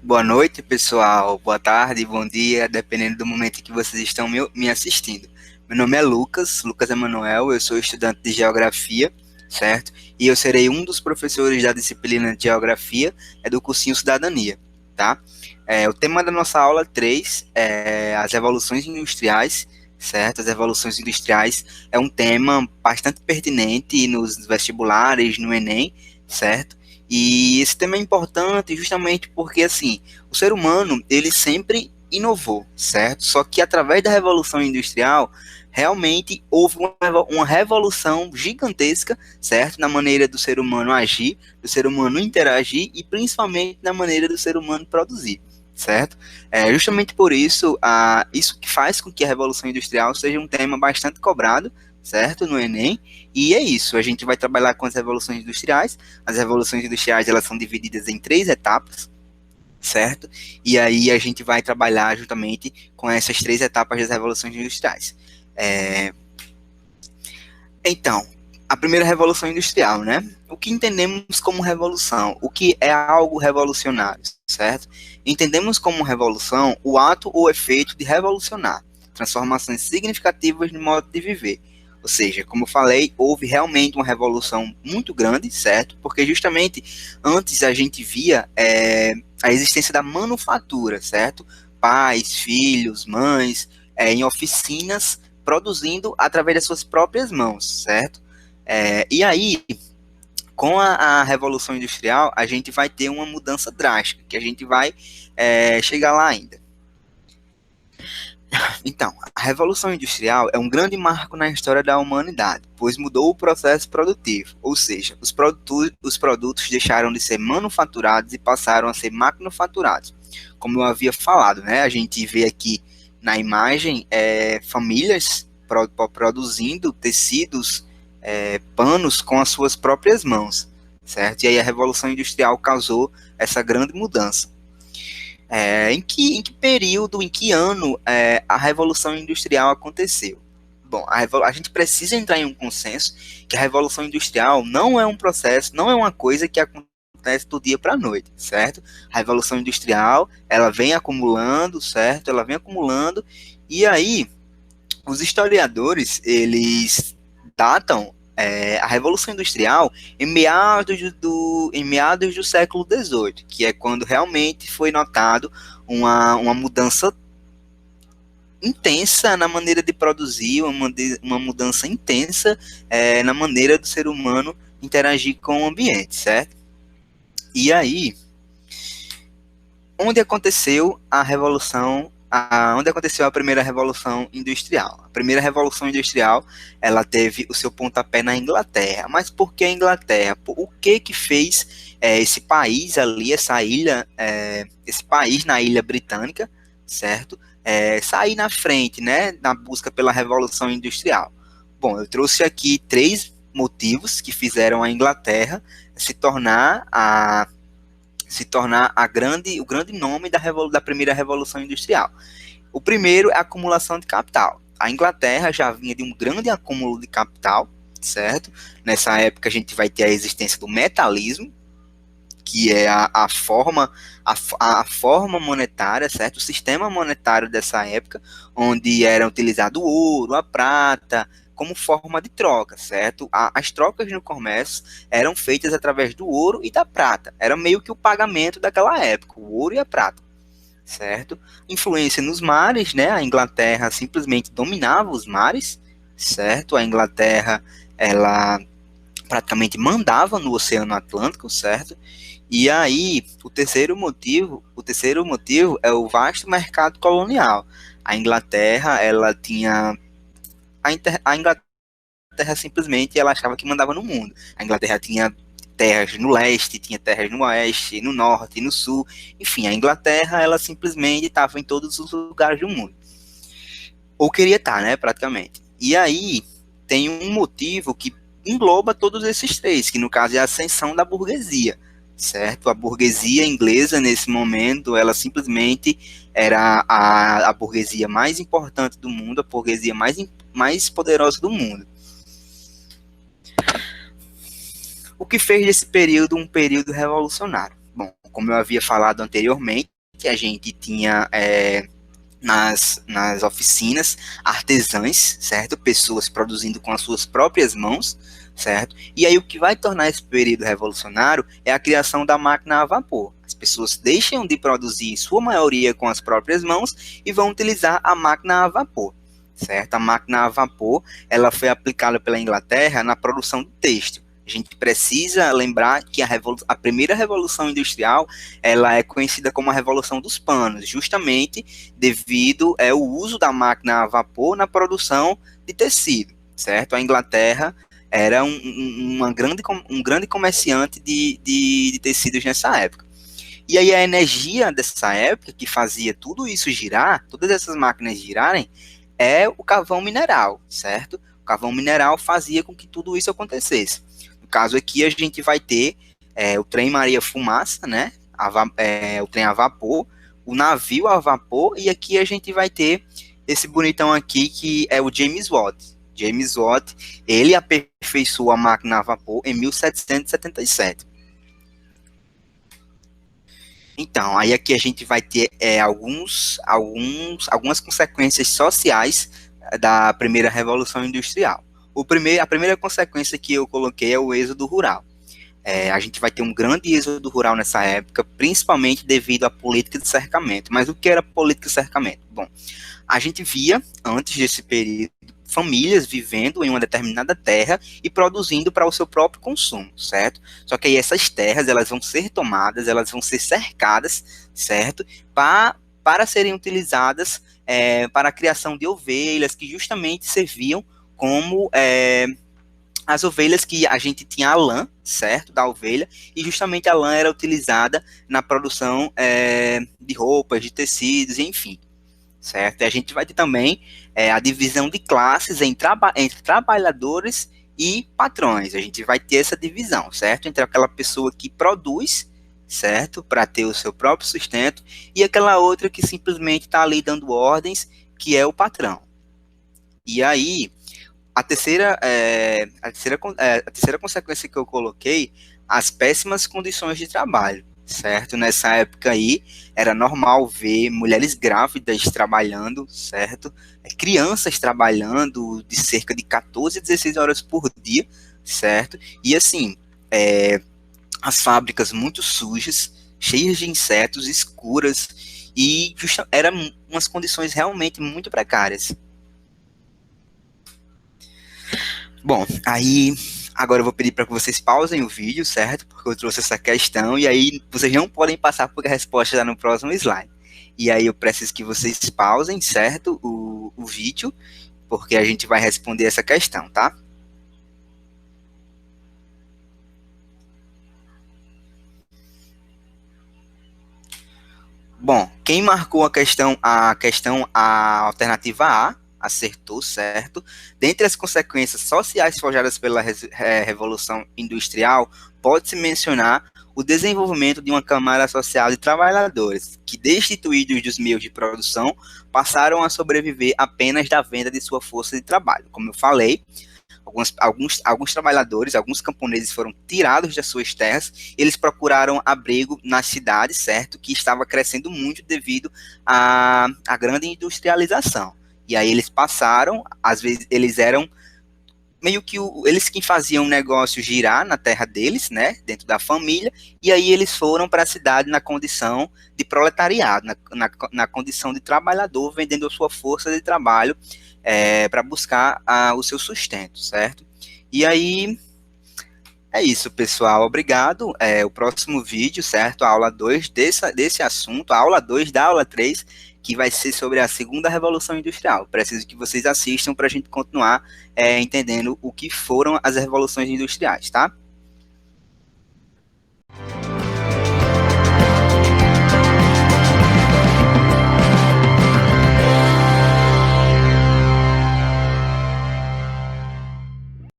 Boa noite, pessoal. Boa tarde, bom dia, dependendo do momento em que vocês estão me assistindo. Meu nome é Lucas, Lucas Emanuel, eu sou estudante de Geografia, certo? E eu serei um dos professores da disciplina de Geografia, do cursinho Cidadania, tá? O tema da nossa aula 3 é as revoluções industriais, certo? As revoluções industriais é um tema bastante pertinente nos vestibulares, no Enem, certo? E esse tema é importante justamente porque, assim, o ser humano, ele sempre inovou, certo? Só que através da Revolução Industrial, realmente houve uma revolução gigantesca, certo? Na maneira do ser humano agir, do ser humano interagir e principalmente na maneira do ser humano produzir, certo? Justamente por isso, isso que faz com que a Revolução Industrial seja um tema bastante cobrado, certo? No Enem. E é isso, a gente vai trabalhar com as revoluções industriais. As revoluções industriais, elas são divididas em 3 etapas, certo? E aí a gente vai trabalhar justamente com essas 3 etapas das revoluções industriais. É, então, a primeira revolução industrial, né? O que entendemos como revolução? O que é algo revolucionário, certo? Entendemos como revolução o ato ou efeito de revolucionar, transformações significativas no modo de viver. Ou seja, como eu falei, houve realmente uma revolução muito grande, certo? Porque justamente antes a gente via a existência da manufatura, certo? Pais, filhos, mães, em oficinas produzindo através das suas próprias mãos, certo? E aí, com a Revolução Industrial, a gente vai ter uma mudança drástica, que a gente vai chegar lá ainda. Então, a Revolução Industrial é um grande marco na história da humanidade, pois mudou o processo produtivo, ou seja, os produtos deixaram de ser manufaturados e passaram a ser maquinofaturados. Como eu havia falado, né, a gente vê aqui na imagem famílias produzindo tecidos, panos com as suas próprias mãos, certo? E aí a Revolução Industrial causou essa grande mudança. Em que período, em que ano a Revolução Industrial aconteceu? Bom, a gente precisa entrar em um consenso que a Revolução Industrial não é um processo, não é uma coisa que acontece do dia para a noite, certo? A Revolução Industrial, ela vem acumulando, certo? Ela vem acumulando, e aí os historiadores, eles datam a Revolução Industrial em meados do século XVIII, que é quando realmente foi notado uma mudança intensa na maneira de produzir, uma mudança intensa na maneira do ser humano interagir com o ambiente, certo? E aí, onde aconteceu onde aconteceu a primeira revolução industrial? A primeira revolução industrial, ela teve o seu pontapé na Inglaterra. Mas por que a Inglaterra? O que fez esse país ali, essa ilha, esse país na ilha britânica, certo? Sair na frente, né, na busca pela revolução industrial. Bom, eu trouxe aqui 3 motivos que fizeram a Inglaterra se tornar o grande nome da primeira revolução industrial. O primeiro é a acumulação de capital. A Inglaterra já vinha de um grande acúmulo de capital, certo? Nessa época a gente vai ter a existência do metalismo, que é a forma monetária, certo? O sistema monetário dessa época, onde era utilizado o ouro, a prata, como forma de troca, certo? As trocas no comércio eram feitas através do ouro e da prata. Era meio que o pagamento daquela época, o ouro e a prata, certo? Influência nos mares, né? A Inglaterra simplesmente dominava os mares, certo? A Inglaterra, ela praticamente mandava no Oceano Atlântico, certo? E aí, o terceiro motivo é o vasto mercado colonial. A Inglaterra, ela tinha a Inglaterra simplesmente ela achava que mandava no mundo. A Inglaterra tinha terras no leste, tinha terras no oeste, no norte, no sul. Enfim, a Inglaterra ela simplesmente estava em todos os lugares do mundo. Ou queria estar, né, praticamente. E aí tem um motivo que engloba todos esses 3, que no caso é a ascensão da burguesia, certo? A burguesia inglesa, nesse momento, ela simplesmente era a burguesia mais importante do mundo, a burguesia mais poderosa do mundo. O que fez desse período um período revolucionário? Bom, como eu havia falado anteriormente, que a gente tinha nas oficinas artesãs, certo? Pessoas produzindo com as suas próprias mãos, certo? E aí o que vai tornar esse período revolucionário é a criação da máquina a vapor. As pessoas deixam de produzir, em sua maioria, com as próprias mãos e vão utilizar a máquina a vapor, certo? A máquina a vapor, ela foi aplicada pela Inglaterra na produção de têxtil. A gente precisa lembrar que a primeira revolução industrial, ela é conhecida como a Revolução dos Panos, justamente devido ao uso da máquina a vapor na produção de tecido, certo? A Inglaterra era um grande comerciante de tecidos nessa época. E aí a energia dessa época, que fazia tudo isso girar, todas essas máquinas girarem, é o carvão mineral, certo? O carvão mineral fazia com que tudo isso acontecesse. No caso aqui, a gente vai ter o trem Maria Fumaça, né? O trem a vapor, o navio a vapor, e aqui a gente vai ter esse bonitão aqui, que é o James Watt. James Watt, ele aperfeiçoou a máquina a vapor em 1777. Então, aí aqui a gente vai ter algumas consequências sociais da primeira Revolução Industrial. A primeira consequência que eu coloquei é o êxodo rural. A gente vai ter um grande êxodo rural nessa época, principalmente devido à política de cercamento. Mas o que era política de cercamento? Bom, a gente via, antes desse período, famílias vivendo em uma determinada terra e produzindo para o seu próprio consumo, certo? Só que aí essas terras, elas vão ser tomadas, elas vão ser cercadas, certo? Para serem utilizadas para a criação de ovelhas, que justamente serviam como as ovelhas, que a gente tinha a lã, certo, da ovelha, e justamente a lã era utilizada na produção de roupas, de tecidos, enfim, certo? E a gente vai ter também a divisão de classes entre trabalhadores e patrões. A gente vai ter essa divisão, certo? Entre aquela pessoa que produz, certo, para ter o seu próprio sustento, e aquela outra que simplesmente está ali dando ordens, que é o patrão. E aí, a terceira consequência que eu coloquei, as péssimas condições de trabalho, certo? Nessa época aí, era normal ver mulheres grávidas trabalhando, certo? Crianças trabalhando de cerca de 14 a 16 horas por dia, certo? E assim, as fábricas muito sujas, cheias de insetos, escuras, e eram umas condições realmente muito precárias. Bom, aí agora eu vou pedir para que vocês pausem o vídeo, certo? Porque eu trouxe essa questão e aí vocês não podem passar porque a resposta está no próximo slide. E aí eu preciso que vocês pausem, certo? O vídeo, porque a gente vai responder essa questão, tá? Bom, quem marcou a alternativa A, acertou, certo? Dentre as consequências sociais forjadas pela Revolução Industrial, pode-se mencionar o desenvolvimento de uma camada social de trabalhadores, que, destituídos dos meios de produção, passaram a sobreviver apenas da venda de sua força de trabalho. Como eu falei, alguns trabalhadores, alguns camponeses foram tirados das suas terras, eles procuraram abrigo nas cidades, certo? Que estava crescendo muito devido à grande industrialização. E aí eles passaram, às vezes eles eram meio que eles que faziam o negócio girar na terra deles, né, dentro da família, e aí eles foram para a cidade na condição de proletariado, na condição de trabalhador, vendendo a sua força de trabalho para buscar o seu sustento, certo? E aí, é isso, pessoal, obrigado. O próximo vídeo, certo, a aula 2 desse assunto, a aula 2 da aula 3, que vai ser sobre a segunda Revolução Industrial. Preciso que vocês assistam para a gente continuar entendendo o que foram as revoluções industriais, tá?